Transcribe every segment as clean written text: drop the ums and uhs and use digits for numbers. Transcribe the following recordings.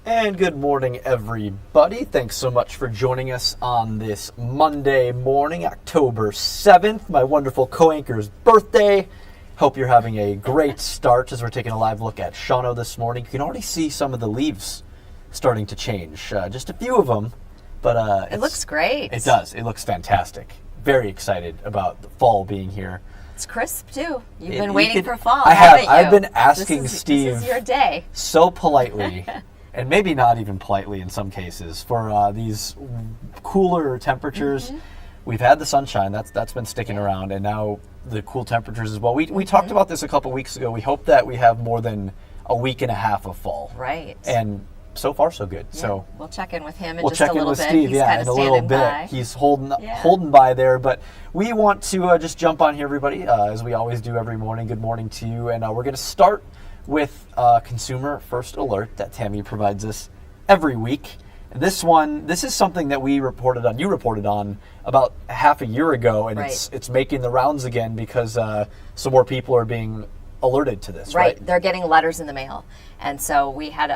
And good morning, everybody. Thanks so much for joining us on this Monday morning, October 7th, my wonderful co-anchor's birthday. Hope you're having a great start as we're taking a live look at Shawano this morning. You can already see some of the leaves starting to change, just a few of them, but it looks great. It does. It looks fantastic. Very excited about the fall being here. It's crisp too. You've been waiting for fall, I haven't you? I've been asking Steve. This is your day. So politely. And maybe not even politely in some cases, for these cooler temperatures. Mm-hmm. We've had the sunshine, that's been sticking around, and now the cool temperatures as well. We talked about this a couple weeks ago. We hope that we have more than a week and a half of fall. Right. And so far, so good. Yeah. So we'll check in with him in we'll just a little bit. Steve, He's yeah, kind in of a little bit. by. He's holding by there, but we want to just jump on here, everybody, as we always do every morning. Good morning to you, and we're going to start with Consumer First Alert that Tammy provides us every week. This is something that you reported on about half a year ago, and right. it's making the rounds again because some more people are being alerted to this, right? They're getting letters in the mail. And so we had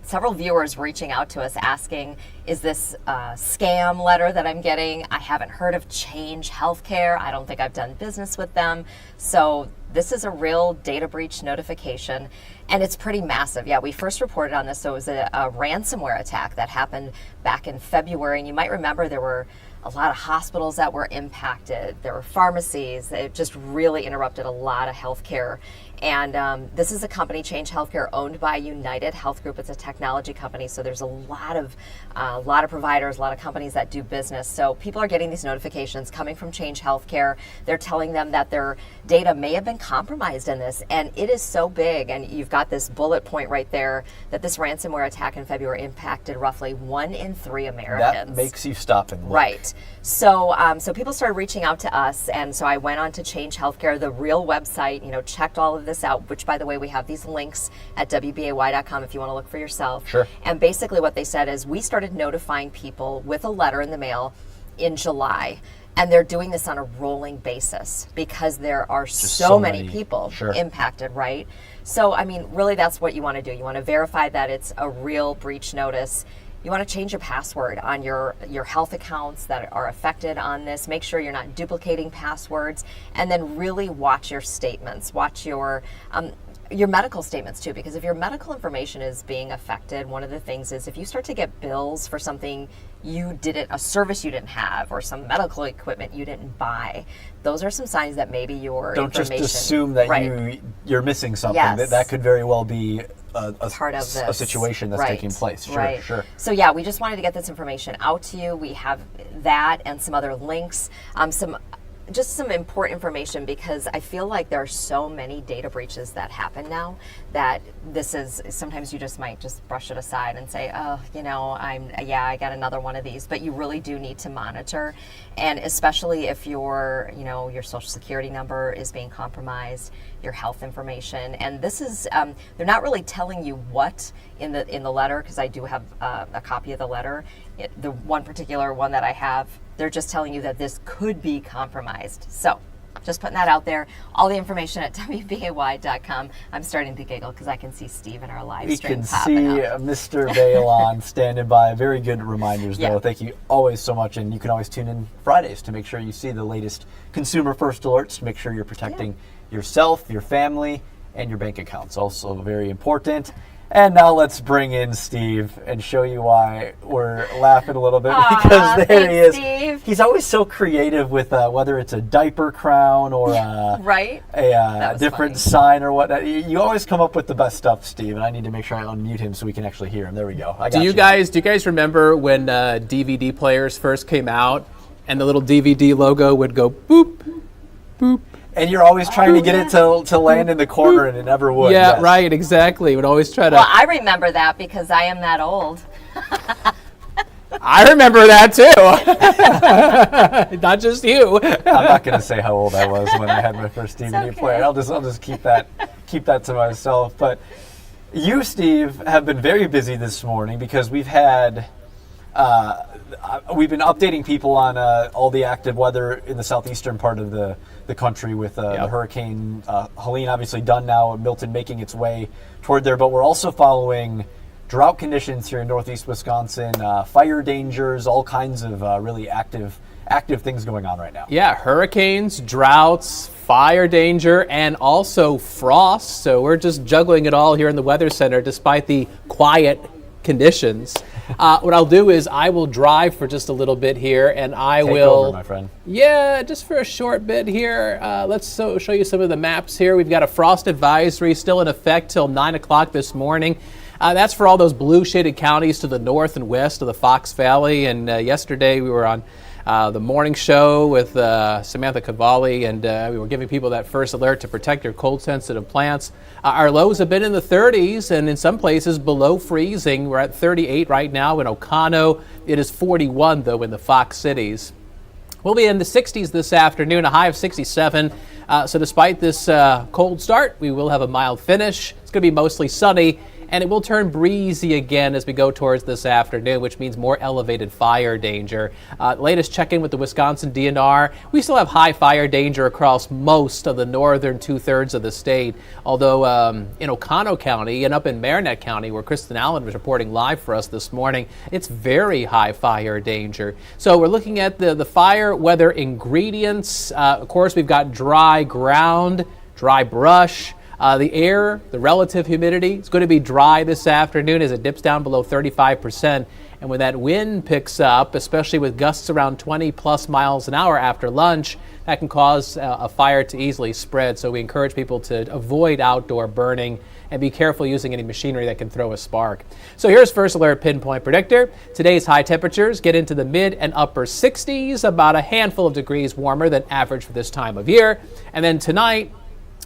several viewers reaching out to us asking, is this a scam letter that I'm getting? I haven't heard of Change Healthcare. I don't think I've done business with them. So this is a real data breach notification, and it's pretty massive. Yeah, we first reported on this. So it was a ransomware attack that happened back in February. And you might remember there were a lot of hospitals that were impacted. There were pharmacies. It just really interrupted a lot of healthcare. And this is a company, Change Healthcare, owned by United Health Group. It's a technology company, so there's a lot of providers, a lot of companies that do business. So people are getting these notifications coming from Change Healthcare. They're telling them that their data may have been compromised in this, and it is so big. And you've got this bullet point right there that this ransomware attack in February impacted roughly 1 in 3 Americans. That makes you stop and look. Right. So people started reaching out to us, and so I went on to Change Healthcare, the real website, checked all of this out, which, by the way, we have these links at WBAY.com if you want to look for yourself. Sure. And basically what they said is we started notifying people with a letter in the mail in July, and they're doing this on a rolling basis because there are so many people impacted, right? So, really that's what you want to do. You want to verify that it's a real breach notice. You want to change your password on your health accounts that are affected on this. Make sure you're not duplicating passwords, and then really watch your statements. Watch your medical statements too, because if your medical information is being affected, one of the things is if you start to get bills for something a service you didn't have, or some medical equipment you didn't buy, those are some signs that maybe your don't information... just assume that you're missing something. Yes. That could very well be a part of this. A situation that's taking place. Sure. So yeah, we just wanted to get this information out to you. We have that and some other links, some important information, because I feel like there are so many data breaches that happen now that this is, sometimes you just might just brush it aside and say, oh, I got another one of these. But you really do need to monitor, and especially if your social security number is being compromised, your health information. And this is, they're not really telling you what in the letter, because I do have a copy of the letter. The one particular one that I have, they're just telling you that this could be compromised. So just putting that out there. All the information at WBAY.com. I'm starting to giggle because I can see Steve in our live stream popping up. You can see Mr. Bailon standing by. Very good reminders, though. Thank you always so much. And you can always tune in Fridays to make sure you see the latest Consumer First alerts to make sure you're protecting yourself, your family, and your bank accounts. Also very important. And now let's bring in Steve and show you why we're laughing a little bit, because there he is. Steve. He's always so creative with whether it's a diaper crown or a different sign or whatnot. You always come up with the best stuff, Steve, and I need to make sure I unmute him so we can actually hear him. There we go. Do you guys remember when DVD players first came out and the little DVD logo would go boop, boop? And you're always trying to get it to land in the corner, and it never would. Yeah, right, exactly. Would always try to... Well, I remember that because I am that old. I remember that too. Not just you. I'm not going to say how old I was when I had my first DVD player. I'll just keep that to myself. But you, Steve, have been very busy this morning because we've been updating people on all the active weather in the southeastern part of the country with the Hurricane Helene obviously done now, and Milton making its way toward there. But we're also following drought conditions here in northeast Wisconsin, fire dangers, all kinds of really active things going on right now. Yeah, hurricanes, droughts, fire danger, and also frost. So we're just juggling it all here in the Weather Center despite the quiet conditions. What I'll do is I will drive for just a little bit here, and Take over, my friend. Yeah, just for a short bit here. Let's show you some of the maps here. We've got a frost advisory still in effect till 9 o'clock this morning. That's for all those blue shaded counties to the north and west of the Fox Valley. And yesterday we were on the morning show with Samantha Cavalli, and we were giving people that first alert to protect your cold sensitive plants. Our lows have been in the 30s and in some places below freezing. We're at 38 right now in Oconto. It is 41 though in the Fox cities. We'll be in the 60s this afternoon, a high of 67. So despite this cold start, we will have a mild finish. It's going to be mostly sunny, and it will turn breezy again as we go towards this afternoon, which means more elevated fire danger. Latest check-in with the Wisconsin DNR, we still have high fire danger across most of the northern 2/3 of the state, although in Oconto County and up in Marinette County, where Kristen Allen was reporting live for us this morning, it's very high fire danger. So we're looking at the fire weather ingredients. Of course, we've got dry ground, dry brush. The air, the relative humidity, is going to be dry this afternoon as it dips down below 35%. And when that wind picks up, especially with gusts around 20 plus miles an hour after lunch, that can cause a fire to easily spread. So we encourage people to avoid outdoor burning and be careful using any machinery that can throw a spark. So here's First Alert Pinpoint Predictor. Today's high temperatures get into the mid and upper 60s, about a handful of degrees warmer than average for this time of year. And then tonight,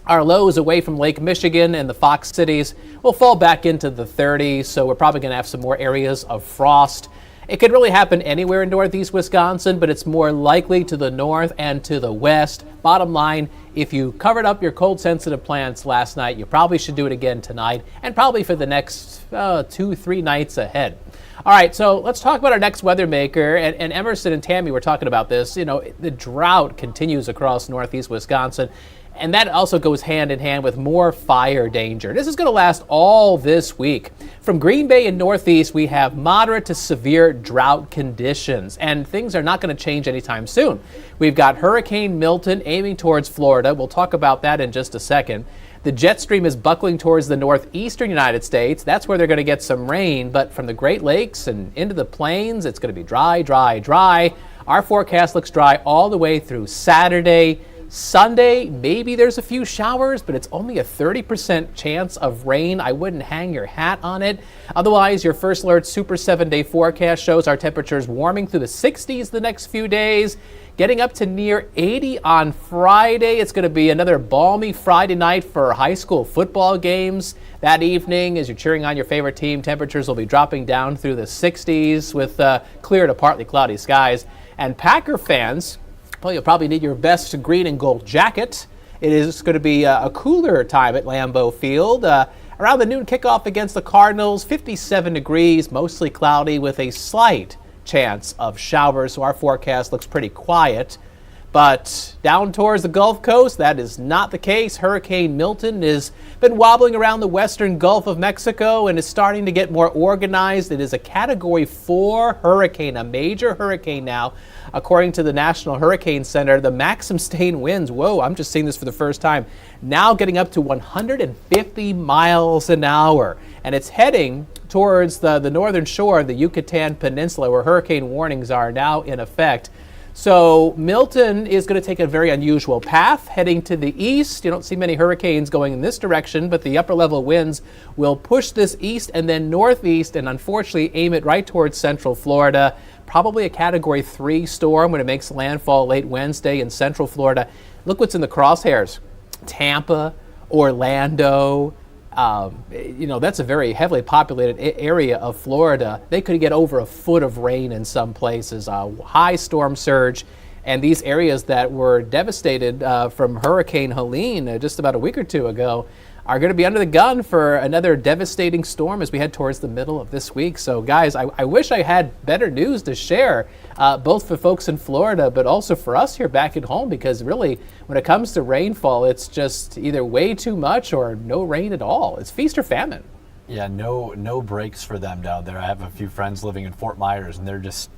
our lows away from Lake Michigan and the Fox cities will fall back into the 30s, so we're probably going to have some more areas of frost. It could really happen anywhere in northeast Wisconsin, but it's more likely to the north and to the west. Bottom line, if you covered up your cold-sensitive plants last night, you probably should do it again tonight and probably for the next 2-3 nights ahead. All right, so let's talk about our next weather maker. And Emerson and Tammy were talking about this. You know, the drought continues across northeast Wisconsin. And that also goes hand in hand with more fire danger. This is going to last all this week. From Green Bay and Northeast, we have moderate to severe drought conditions, and things are not going to change anytime soon. We've got Hurricane Milton aiming towards Florida. We'll talk about that in just a second. The jet stream is buckling towards the northeastern United States. That's where they're going to get some rain, but from the Great Lakes and into the plains, it's going to be dry, dry, dry. Our forecast looks dry all the way through Saturday. Sunday, maybe there's a few showers, but it's only a 30% chance of rain. I wouldn't hang your hat on it. Otherwise, your First Alert Super 7-day forecast shows our temperatures warming through the 60s the next few days, getting up to near 80 on Friday. It's going to be another balmy Friday night for high school football games. That evening, as you're cheering on your favorite team, temperatures will be dropping down through the 60s with clear to partly cloudy skies. And Packer fans, well, you'll probably need your best green and gold jacket. It is going to be a cooler time at Lambeau Field. Around the noon kickoff against the Cardinals, 57 degrees, mostly cloudy with a slight chance of showers. So our forecast looks pretty quiet. But down towards the Gulf Coast, that is not the case. Hurricane Milton has been wobbling around the western Gulf of Mexico and is starting to get more organized. It is a Category 4 hurricane, a major hurricane now. According to the National Hurricane Center, the maximum sustained winds, whoa, I'm just seeing this for the first time, now getting up to 150 miles an hour. And it's heading towards the northern shore of the Yucatan Peninsula, where hurricane warnings are now in effect. So Milton is going to take a very unusual path, heading to the east. You don't see many hurricanes going in this direction, but the upper level winds will push this east and then northeast and unfortunately aim it right towards central Florida. Probably a Category 3 storm when it makes landfall late Wednesday in central Florida. Look what's in the crosshairs. Tampa, Orlando, that's a very heavily populated area of Florida. They could get over a foot of rain in some places, a high storm surge. And these areas that were devastated from Hurricane Helene just about a week or two ago are going to be under the gun for another devastating storm as we head towards the middle of this week. So guys, I wish I had better news to share, both for folks in Florida, but also for us here back at home, because really when it comes to rainfall, it's just either way too much or no rain at all. It's feast or famine. Yeah, no breaks for them down there. I have a few friends living in Fort Myers, and they're just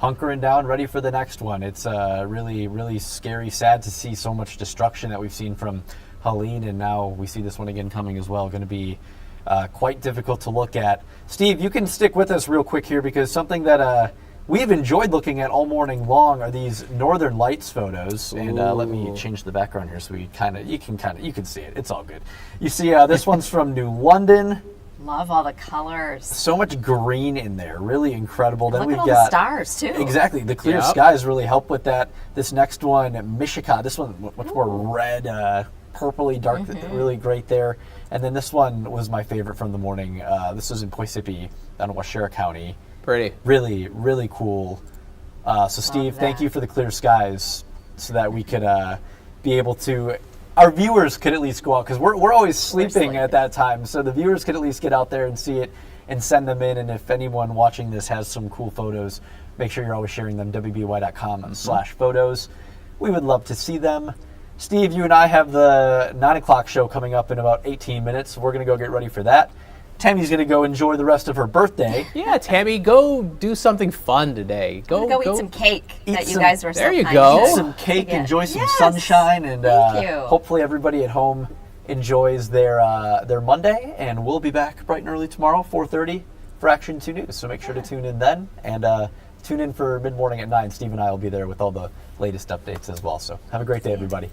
hunkering down, ready for the next one. It's really, really scary, sad to see so much destruction that we've seen from Helene, and now we see this one again coming as well. Going to be quite difficult to look at. Steve, you can stick with us real quick here, because something that we've enjoyed looking at all morning long are these Northern Lights photos. And let me change the background here so you can see it. It's all good. You see, this one's from New London. Love all the colors. So much green in there, really incredible. Then Look we've at all got the stars too. Exactly, the clear skies really help with that. This next one, Michigan. This one much more red, purpley dark, really great there. And then this one was my favorite from the morning. This was in Poisippi, down in Washera County. Pretty. Really, really cool. So Steve, thank you for the clear skies, so that we could be able to. Our viewers could at least go out, because we're always sleeping at that time. So the viewers could at least get out there and see it and send them in. And if anyone watching this has some cool photos, make sure you're always sharing them, WBAY.com/photos. We would love to see them. Steve, you and I have the 9 o'clock show coming up in about 18 minutes. So we're going to go get ready for that. Tammy's going to go enjoy the rest of her birthday. Yeah, Tammy, go do something fun today. Go eat some cake that you guys were so There you kind go. to Eat some cake, get. enjoy some sunshine, and Thank you. hopefully everybody at home enjoys their Monday. And we'll be back bright and early tomorrow, 4:30, for Action 2 News. So make sure to tune in then, and tune in for mid-morning at 9. Steve and I will be there with all the latest updates as well. So have a great day, everybody.